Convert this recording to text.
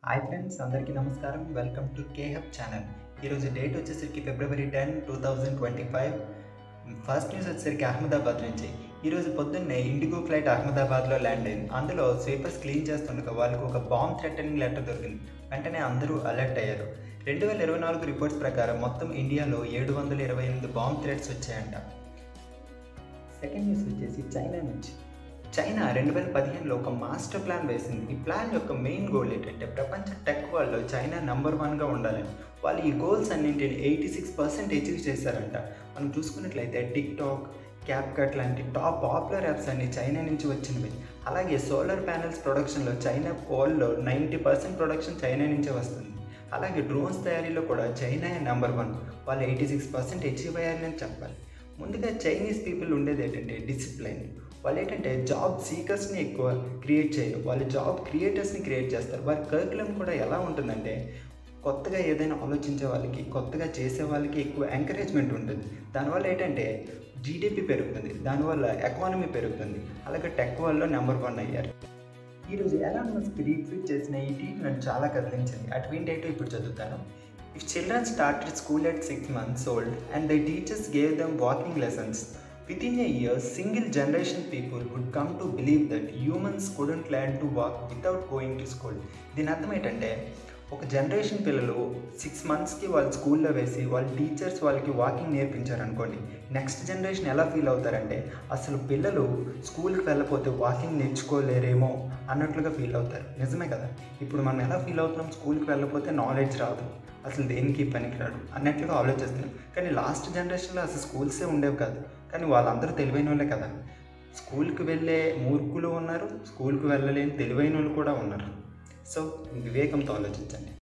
Hi friends, అందరికీ నమస్కారం. Welcome to కేహబ్ ఛానల్. ఈరోజు డేట్ వచ్చేసరికి ఫిబ్రవరి 10, 2025. ఫస్ట్ న్యూస్ వచ్చేసరికి అహ్మదాబాద్ నుంచి. ఈరోజు పొద్దున్నే ఇండిగో ఫ్లైట్ అహ్మదాబాద్లో ల్యాండ్ అయింది. అందులో స్వీపర్స్ క్లీన్ చేస్తుండగా వాళ్ళకి ఒక బాంబ్ థ్రెటనింగ్ లెటర్ దొరికింది. వెంటనే అందరూ అలర్ట్ అయ్యారు. 2024 రిపోర్ట్స్ ప్రకారం మొత్తం ఇండియాలో 728 బాంబ్ థ్రెట్స్ వచ్చాయంట. సెకండ్ న్యూస్ వచ్చేసి చైనా నుంచి. చైనా 2015లో ఒక మాస్టర్ ప్లాన్ వేసింది. ఈ ప్లాన్ యొక్క మెయిన్ గోల్ ఏంటంటే ప్రపంచ టెక్ వరల్డ్లో చైనా నెంబర్ 1గా ఉండాలని. వాళ్ళు ఈ గోల్స్ అన్నింటిని 86% అచీవ్ చేశారంట. మనం చూసుకున్నట్లయితే టిక్టాక్, క్యాప్కట్ లాంటి టాప్ పాపులర్ యాప్స్ అన్ని చైనా నుంచి వచ్చినవి. అలాగే సోలార్ ప్యానెల్స్ ప్రొడక్షన్లో చైనా వరల్డ్లో 90% ప్రొడక్షన్ చైనా నుంచే వస్తుంది. అలాగే డ్రోన్స్ తయారీలో కూడా చైనా నెంబర్ 1. వాళ్ళు 86% అచీవ్ అయ్యారని చెప్పాలి. ముందుగా చైనీస్ పీపుల్ ఉండేది ఏంటంటే డిసిప్లైన్. వాళ్ళు ఏంటంటే జాబ్ సీకర్స్ని ఎక్కువ క్రియేట్ చేయరు, వాళ్ళు జాబ్ క్రియేటర్స్ని క్రియేట్ చేస్తారు. వారి కరికులం కూడా ఎలా ఉంటుందంటే కొత్తగా ఏదైనా ఆలోచించే వాళ్ళకి, కొత్తగా చేసే వాళ్ళకి ఎక్కువ ఎంకరేజ్మెంట్ ఉంటుంది. దానివల్ల ఏంటంటే జీడిపి పెరుగుతుంది, దానివల్ల ఎకానమీ పెరుగుతుంది. అలాగే టెక్ వరల్డ్లో నెంబర్ 1 అయ్యారు. ఈరోజు ఎలాన్ మస్క్ రీట్వీట్ చేసిన ఈ ట్వీట్ నన్ను చాలా కదిలించింది. ఆ ట్వీట్ ఏంటో ఇప్పుడు చదువుతాను. If children started school at 6 months old and their teachers gave them walking lessons, within a year, single generation people would come to believe that humans couldn't learn to walk without going to school. దీని అర్థం ఏంటంటే ఒక generation పిల్లలు 6 monthsకి వాళ్ళు స్కూల్లో వేసి వాళ్ళ teachers వాళ్ళకి వాకింగ్ నేర్పించారు అనుకోండి, నెక్స్ట్ జనరేషన్ ఎలా ఫీల్ అవుతారంటే అసలు పిల్లలు స్కూల్కి వెళ్ళకపోతే వాకింగ్ నేర్చుకోలేరేమో అన్నట్లుగా ఫీల్ అవుతారు. నిజమే కదా, ఇప్పుడు మనం ఎలా ఫీల్ అవుతున్నాం, స్కూల్కి వెళ్ళకపోతే నాలెడ్జ్ రాదు, అసలు దేనికి పనికిరాడు అన్నట్లుగా ఆలోచిస్తున్నాం. కానీ లాస్ట్ జనరేషన్లో అసలు స్కూల్సే ఉండేవి కాదు. కానీ వాళ్ళందరూ తెలివైన వాళ్ళే కదా. స్కూల్కి వెళ్ళే మూర్ఖులు ఉన్నారు, స్కూల్కి వెళ్ళలేని తెలివైన వాళ్ళు కూడా ఉన్నారు. సో వివేకంతో ఆలోచించండి.